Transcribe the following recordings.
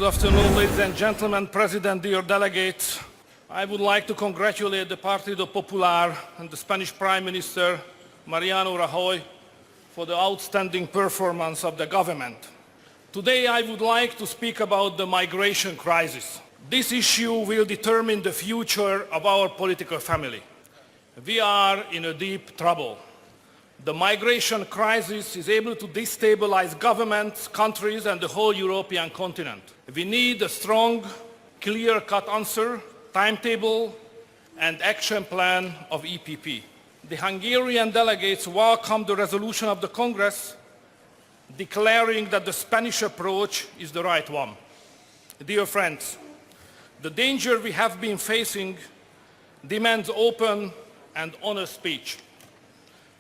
Good afternoon, ladies and gentlemen, President, dear delegates. I would like to congratulate the Partido Popular and the Spanish Prime Minister, Mariano Rajoy, for the outstanding performance of the government. Today I would like to speak about the migration crisis. This issue will determine the future of our political family. We are in a deep trouble. The migration crisis is able to destabilize governments, countries and the whole European continent. We need a strong, clear-cut answer, timetable and action plan of EPP. The Hungarian delegates welcome the resolution of the Congress declaring that the Spanish approach is the right one. Dear friends, the danger we have been facing demands open and honest speech.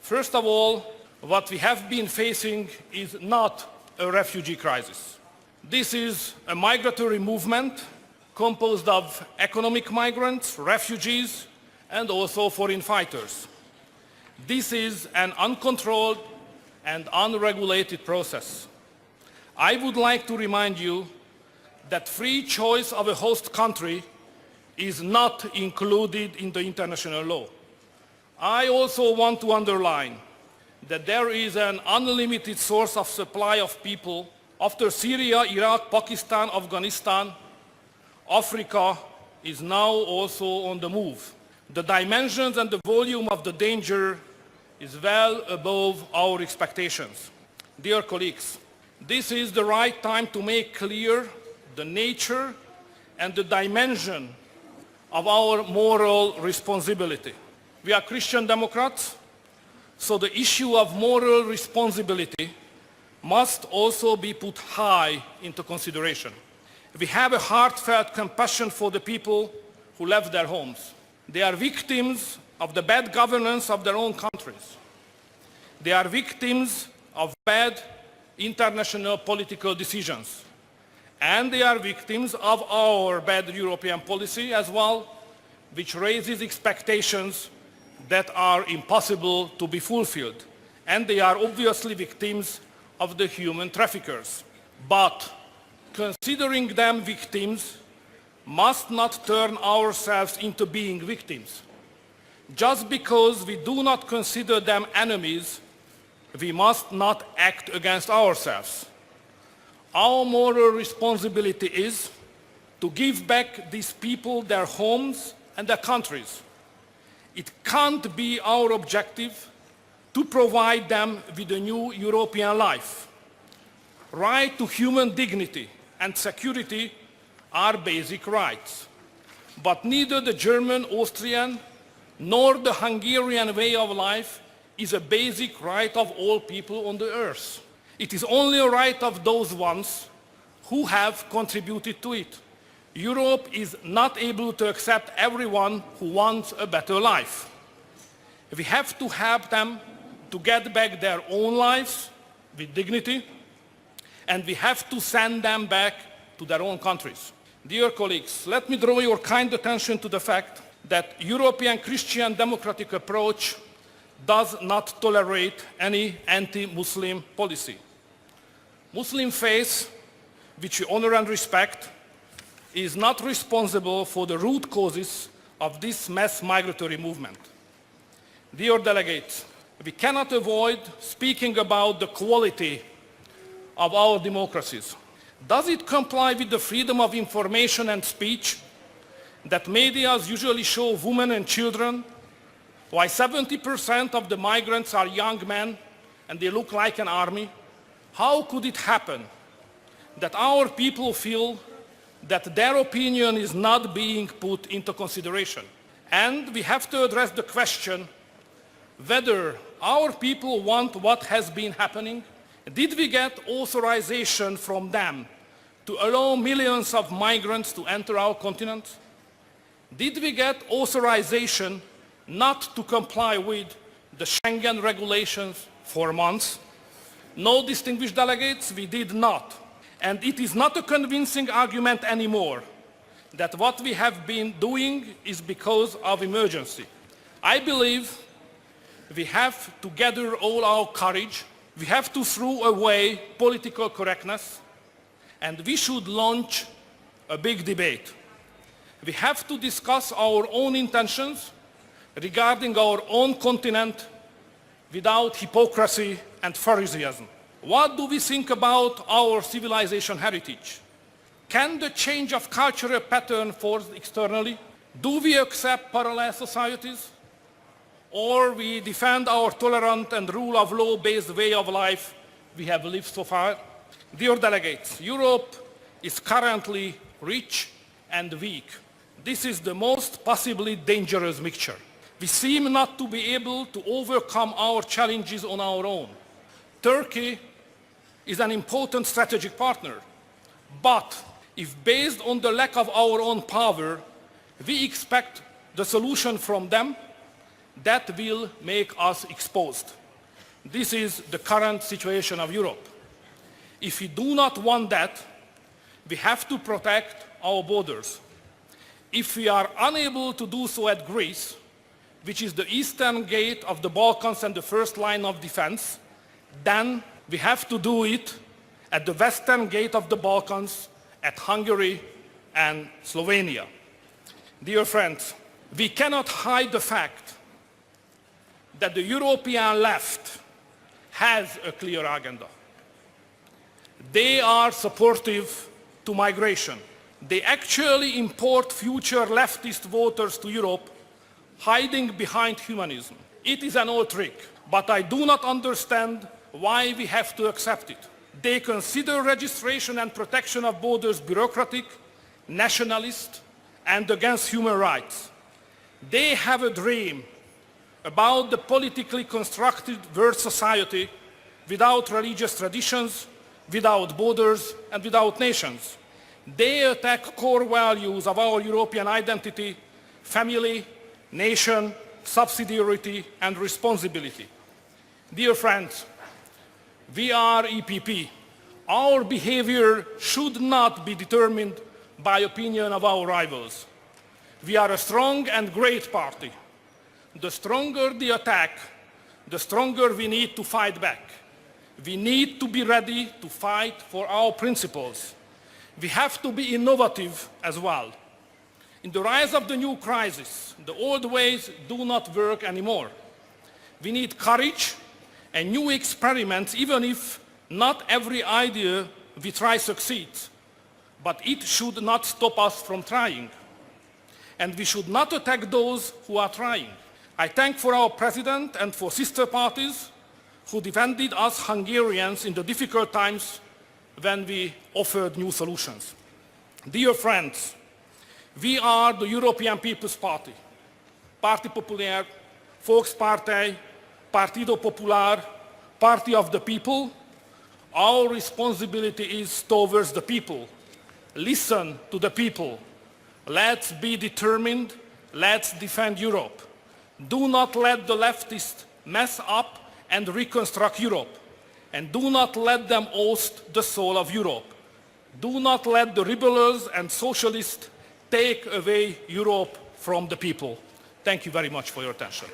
First of all, what we have been facing is not a refugee crisis. This is a migratory movement composed of economic migrants, refugees, and also foreign fighters. This is an uncontrolled and unregulated process. I would like to remind you that free choice of a host country is not included in the international law. I also want to underline that there is an unlimited source of supply of people after Syria, Iraq, Pakistan, Afghanistan. Africa is now also on the move. The dimensions and the volume of the danger is well above our expectations. Dear colleagues, this is the right time to make clear the nature and the dimension of our moral responsibility. We are Christian Democrats, so the issue of moral responsibility must also be put high into consideration. We have a heartfelt compassion for the people who left their homes. They are victims of the bad governance of their own countries. They are victims of bad international political decisions. And they are victims of our bad European policy as well, which raises expectations that are impossible to be fulfilled. And they are obviously victims of the human traffickers. But considering them victims must not turn ourselves into being victims. Just because we do not consider them enemies, we must not act against ourselves. Our moral responsibility is to give back these people their homes and their countries. It can't be our objective to provide them with a new European life. Right to human dignity and security are basic rights. But neither the German, Austrian, nor the Hungarian way of life is a basic right of all people on the earth. It is only a right of those ones who have contributed to it. Europe is not able to accept everyone who wants a better life. We have to help them to get back their own lives with dignity, and we have to send them back to their own countries. Dear colleagues, let me draw your kind attention to the fact that European Christian democratic approach does not tolerate any anti-Muslim policy. Muslim faith, which we honor and respect, is not responsible for the root causes of this mass migratory movement. Dear delegates, we cannot avoid speaking about the quality of our democracies. Does it comply with the freedom of information and speech that media usually show women and children, while 70% of the migrants are young men and they look like an army? How could it happen that our people feel that their opinion is not being put into consideration? And we have to address the question whether our people want what has been happening. Did we get authorization from them to allow millions of migrants to enter our continent? Did we get authorization not to comply with the Schengen regulations for months? No, distinguished delegates, we did not. And it is not a convincing argument anymore that what we have been doing is because of emergency. I believe we have to gather all our courage. We have to throw away political correctness and we should launch a big debate. We have to discuss our own intentions regarding our own continent without hypocrisy and Phariseeism. What do we think about our civilization heritage? Can the change of cultural pattern forced externally? Do we accept parallel societies? Or we defend our tolerant and rule of law-based way of life we have lived so far? Dear delegates, Europe is currently rich and weak. This is the most possibly dangerous mixture. We seem not to be able to overcome our challenges on our own. Turkey is an important strategic partner, but if based on the lack of our own power, we expect the solution from them, that will make us exposed. This is the current situation of Europe. If we do not want that, we have to protect our borders. If we are unable to do so at Greece, which is the eastern gate of the Balkans and the first line of defense, then we have to do it at the western gate of the Balkans, at Hungary and Slovenia. Dear friends, we cannot hide the fact that the European left has a clear agenda. They are supportive to migration. They actually import future leftist voters to Europe, hiding behind humanism. It is an old trick, but I do not understand why we have to accept it. They consider registration and protection of borders bureaucratic, nationalist, and against human rights. They have a dream about the politically constructed world society without religious traditions, without borders, and without nations. They attack core values of our European identity, family, nation, subsidiarity, and responsibility. Dear friends, we are EPP. Our behavior should not be determined by opinion of our rivals. We are a strong and great party. The stronger the attack, the stronger we need to fight back. We need to be ready to fight for our principles. We have to be innovative as well. In the rise of the new crisis, the old ways do not work anymore. We need courage and new experiments, even if not every idea we try succeeds. But it should not stop us from trying. And we should not attack those who are trying. I thank for our president and for sister parties who defended us Hungarians in the difficult times when we offered new solutions. Dear friends, we are the European People's Party, Parti Populaire, Volkspartei, Partido Popular, Party of the People. Our responsibility is towards the people. Listen to the people. Let's be determined. Let's defend Europe. Do not let the leftists mess up and reconstruct Europe. And do not let them oust the soul of Europe. Do not let the rebels and socialists take away Europe from the people. Thank you very much for your attention.